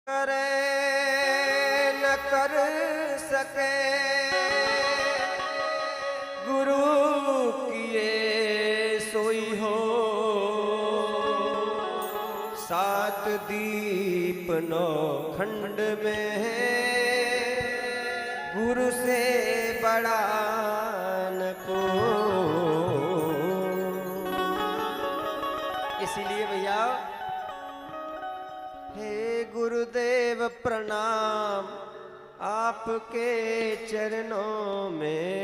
करे न कर सके गुरु किए सोई हो। सात दीप नौ खंड में है गुरु से बड़ा न को। इसीलिए भैया हे गुरुदेव प्रणाम आपके चरणों में।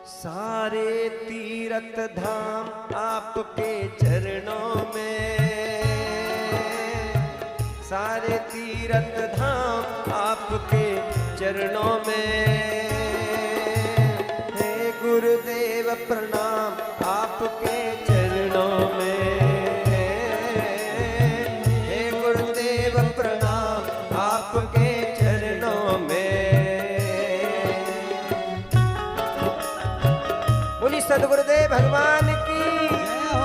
सारे तीर्थ धाम आपके चरणों में। सारे तीर्थ धाम आपके चरणों में। हे गुरुदेव प्रणाम आपके चरणों में। हे गुरुदेव प्रणाम आपके चरणों में। बोली सद्गुरुदेव भगवान की जय हो।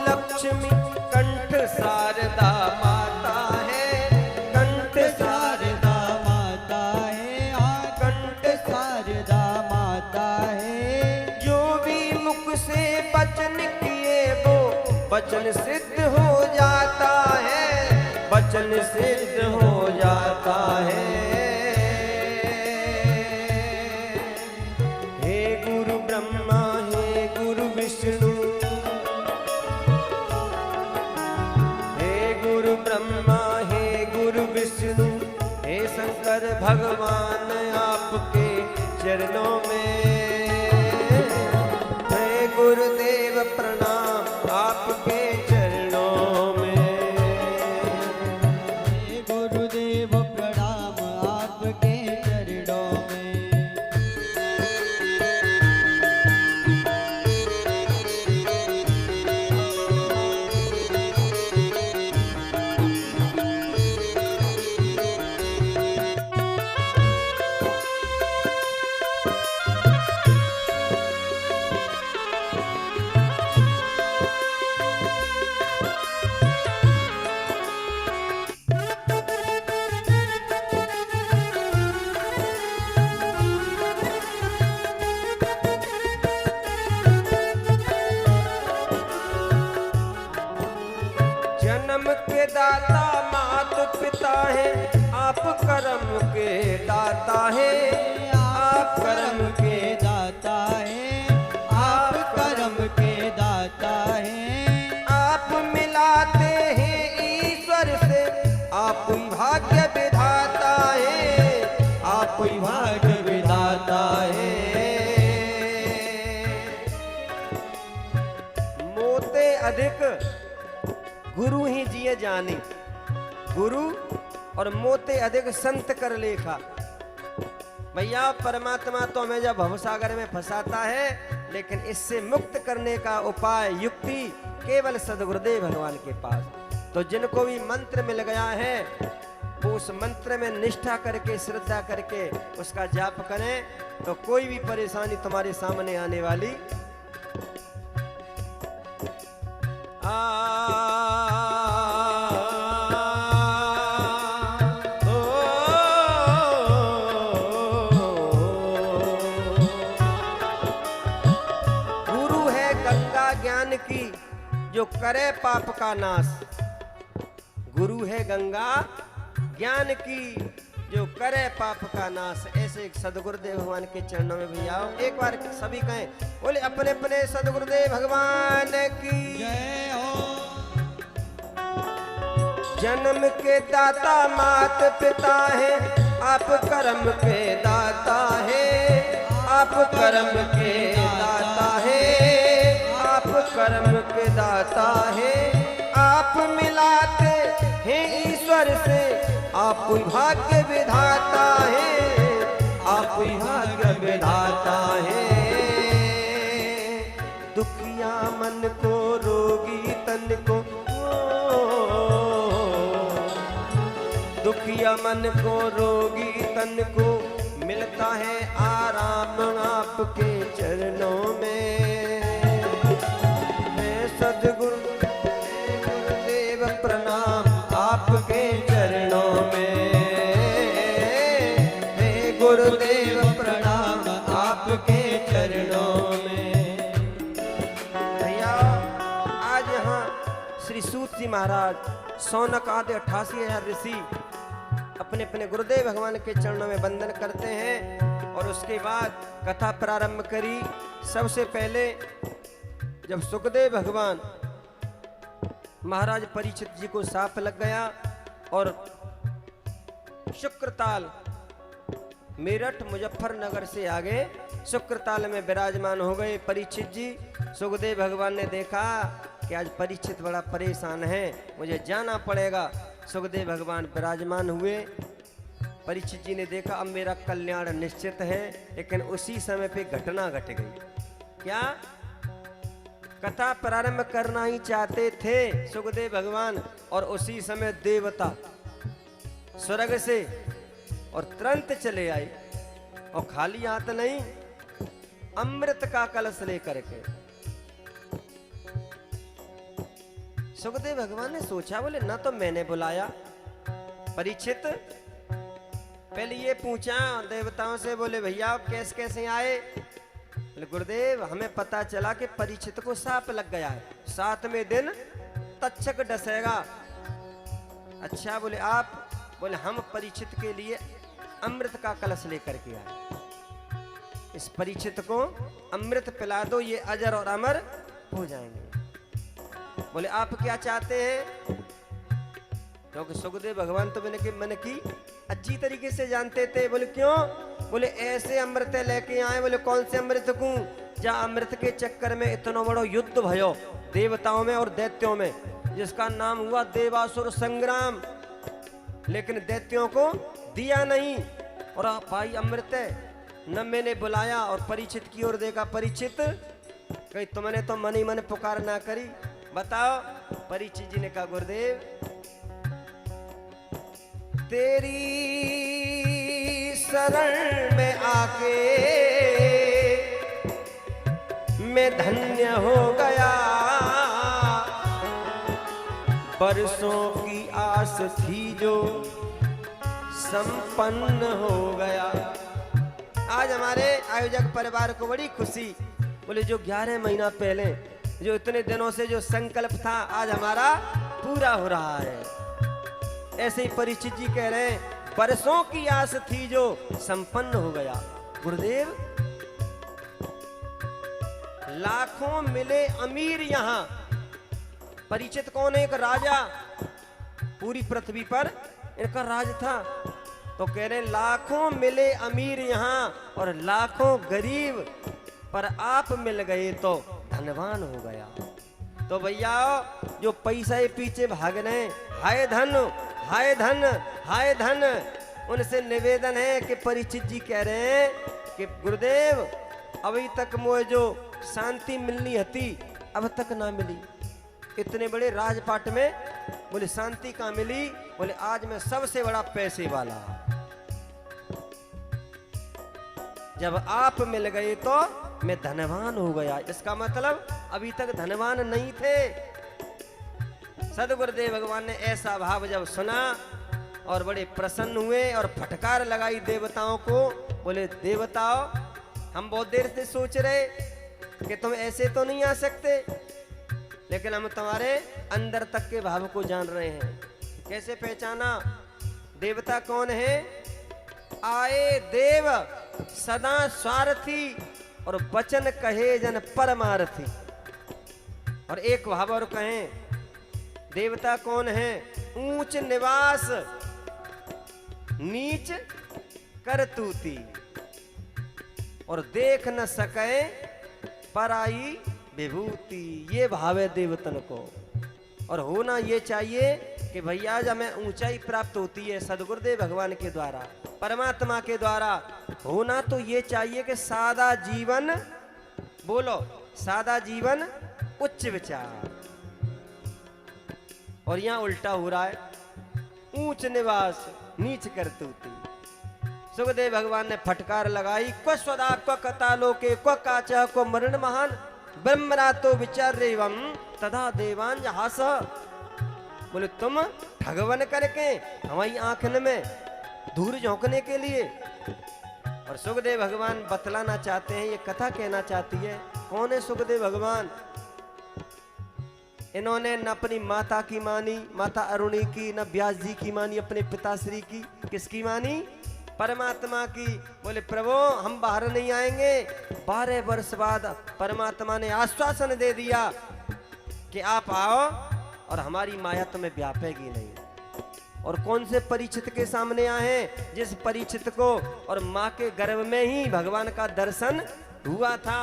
लक्ष्मी कंठ शारदा माता है। कंठ शारदा माता है। कंठ शारदा माता है। जो भी मुख से वचन किए वो वचन सिद्ध हो जाता है। वचन सिद्ध हो जाता है। हे गुरु ब्रह्मा हे गुरु विष्णु ब्रह्मा हे गुरु विष्णु हे शंकर भगवान आपके चरणों में। हे गुरुदेव प्रणाम आपके चरणों में। हे गुरुदेव प्रणाम आपके चरणों में। जन्म के दाता मात पिता है आप कर्म के दाता है। आप कर्म के दाता है। आप कर्म के दाता है। आप मिलाते हैं ईश्वर से आप ही भाग्य विधाता है। आप ही भाग्य विधाता है। मोते अधिक गुरु ही जिए जाने। गुरु और मोते अधिक संत कर लेखा। भैया परमात्मा तो हमें जब भवसागर में फंसाता है लेकिन इससे मुक्त करने का उपाय युक्ति केवल सद्गुरुदेव भगवान के पास। तो जिनको भी मंत्र मिल गया है वो उस मंत्र में निष्ठा करके श्रद्धा करके उसका जाप करें तो कोई भी परेशानी तुम्हारे सामने आने वाली गुरु है गंगा ज्ञान की जो करे पाप का नाश। गुरु है गंगा ज्ञान की जो करे पाप का नाश। ऐसे सद्गुरुदेव भगवान के चरणों में भी आओ। एक बार सभी कहें बोले अपने अपने सद्गुरुदेव भगवान की जय हो। जन्म के दाता मात पिता है आप कर्म के दाता है। आप कर्म के दाता है। आप कर्म के दाता है। आप मिला हे ईश्वर से आप भाग्य विधाता है, आप भाग्य विधाता है। दुखिया मन को रोगी तन को, दुखिया मन को रोगी तन को मिलता है आराम आपके चरणों में। मैं सद्गुरु गुरुदेव प्रणाम आपके चरणों में, हे गुरुदेव प्रणाम आपके चरणों में। भैया आज यहाँ श्री सूत जी महाराज सौनक आदि 88,000 ऋषि अपने अपने गुरुदेव भगवान के चरणों में वंदन करते हैं और उसके बाद कथा प्रारंभ करी। सबसे पहले जब सुखदेव भगवान महाराज परीक्षित जी को साफ लग गया और शुक्रताल मेरठ मुजफ्फरनगर से आगे शुक्रताल में विराजमान हो गए परीक्षित जी। सुखदेव भगवान ने देखा कि आज परीक्षित बड़ा परेशान है, मुझे जाना पड़ेगा। सुखदेव भगवान विराजमान हुए। परीक्षित जी ने देखा अब मेरा कल्याण निश्चित है, लेकिन उसी समय पे घटना घट गई। क्या? कथा प्रारंभ करना ही चाहते थे सुखदेव भगवान और उसी समय देवता स्वर्ग से और तुरंत चले आए और खाली हाथ नहीं, अमृत का कलश लेकर के। सुखदेव भगवान ने सोचा, बोले ना तो मैंने बुलाया। परीक्षित पहले ये पूछा देवताओं से, बोले भैया आप कैसे कैसे आए? बोले गुरुदेव हमें पता चला कि परीक्षित को सांप लग गया है, 7वें दिन तक्षक डसेगा। अच्छा, बोले आप? बोले हम परीक्षित के लिए अमृत का कलश लेकर के आए, इस परीक्षित को अमृत पिला दो, ये अजर और अमर हो जाएंगे। बोले आप क्या चाहते हैं? क्योंकि सुखदेव भगवान तो मैंने मन की अच्छी तरीके से जानते थे। बोले क्यों? बोले ऐसे अमृत लेके आए। बोले कौन से अमृत को? जहाँ अमृत के चक्कर में इतना बड़ा युद्ध भयो देवताओं में और दैत्यों में, जिसका नाम हुआ देवासुर संग्राम, लेकिन दैत्यों को दिया नहीं। और भाई अमृत न मैंने बुलाया और परीक्षित की ओर देखा। परीक्षित कहीं तुमने तो मन ही मन पुकार ना करी, बताओ। परीक्षित जी ने कहा गुरुदेव तेरी शरण में आके मैं धन्य हो गया, बरसों की आस थी जो संपन्न हो गया। आज हमारे आयोजक परिवार को बड़ी खुशी। बोले जो 11 महीना पहले, जो इतने दिनों से जो संकल्प था, आज हमारा पूरा हो रहा है। ऐसे ही परीक्षित जी कह रहे हैं बरसों की आस थी जो संपन्न हो गया। गुरुदेव लाखों मिले अमीर यहाँ। परीक्षित कौन है? एक राजा, पूरी पृथ्वी पर इनका राज था। तो कह रहे लाखों मिले अमीर यहाँ और लाखों गरीब, पर आप मिल गए तो धनवान हो गया। तो भैया जो पैसा के पीछे भाग रहे, हाय धन हाय धन हाय धन, उनसे निवेदन है कि परीक्षित जी कह रहे हैं कि गुरुदेव अभी तक मुझे जो शांति मिलनी थी अब तक ना मिली। इतने बड़े राजपाट में बोले शांति कहाँ मिली? बोले आज मैं सबसे बड़ा पैसे वाला। जब आप मिल गए तो मैं धनवान हो गया। इसका मतलब अभी तक धनवान नहीं थे। सदगुरुदेव भगवान ने ऐसा भाव जब सुना और बड़े प्रसन्न हुए और फटकार लगाई देवताओं को। बोले देवताओं हम बहुत देर से सोच रहे कि तुम ऐसे तो नहीं आ सकते, लेकिन हम तुम्हारे अंदर तक के भाव को जान रहे हैं। कैसे पहचाना? देवता कौन है? आए देव सदा स्वार्थी और वचन कहे जन परमार्थी। और एक भाव और कहें, देवता कौन है? ऊंच निवास नीच करतूती और देख न सके पराई विभूति। ये भाव है देवतन को। और होना ये चाहिए कि भैया जब हमें ऊंचाई प्राप्त होती है सदगुरुदेव भगवान के द्वारा, परमात्मा के द्वारा, होना तो ये चाहिए कि सादा जीवन, बोलो सादा जीवन उच्च विचार। और यहां उल्टा हो रहा है, ऊंच निवास नीच करतूती। सुखदेव भगवान ने फटकार लगाई, क्व स्वदा क्व कतालो के क्व काचा क्व मरण महान ब्रह्मरातो विचार एवं तथा देवांज हास। बोले तुम ठगवन करके हमारी आंखन में धूल झोंकने के लिए। और सुखदेव भगवान बतलाना चाहते हैं, ये कथा कहना चाहती है, कौन है सुखदेव भगवान? इन्होंने न अपनी माता की मानी, माता अरुणी की, न व्यास जी की मानी, अपने पिताश्री की। किसकी मानी? परमात्मा की। बोले प्रभु हम बाहर नहीं आएंगे। 12 वर्ष बाद परमात्मा ने आश्वासन दे दिया कि आप आओ और हमारी माया तुम्हें व्यापेगी नहीं। और कौन से परीक्षित के सामने आए? जिस परीक्षित को और माँ के गर्भ में ही भगवान का दर्शन हुआ था।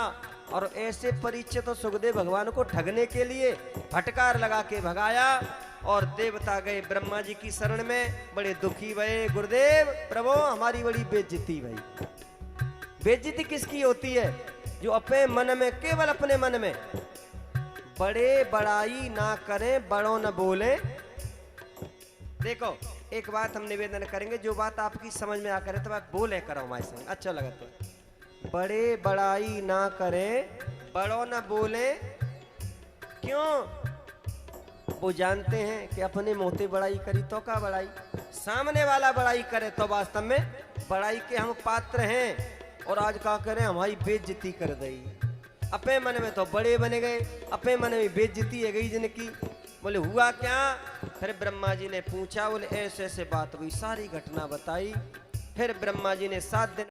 और ऐसे परीक्षित तो सुखदेव भगवान को ठगने के लिए फटकार लगा के भगाया। और देवता गए ब्रह्मा जी की शरण में, बड़े दुखी भये, गुरुदेव प्रभु हमारी बड़ी बेइज्जती भई। बेइज्जती किसकी होती है? जो अपने मन में, केवल अपने मन में, बड़े बड़ाई ना करें, बड़ों न बोले। देखो एक बात हम निवेदन करेंगे, जो बात आपकी समझ में आकर है तो आप बोले करो हमारे संग, अच्छा लगा तो। बड़े बड़ाई ना करें, बड़ों न बोले। क्यों? वो जानते हैं कि अपने मोते बड़ाई करी तो का बड़ाई, सामने वाला बड़ाई करे तो वास्तव में बड़ाई के हम पात्र हैं। और आज क्या करें, हमारी बेइज्जती कर दी। अपने मन में तो बड़े बने गए, अपने मन में बेइज्जती है गई जिनकी। बोले हुआ क्या? फिर ब्रह्मा जी ने पूछा, बोले ऐसे ऐसे बात हुई, सारी घटना बताई। फिर ब्रह्मा जी ने 7 दिन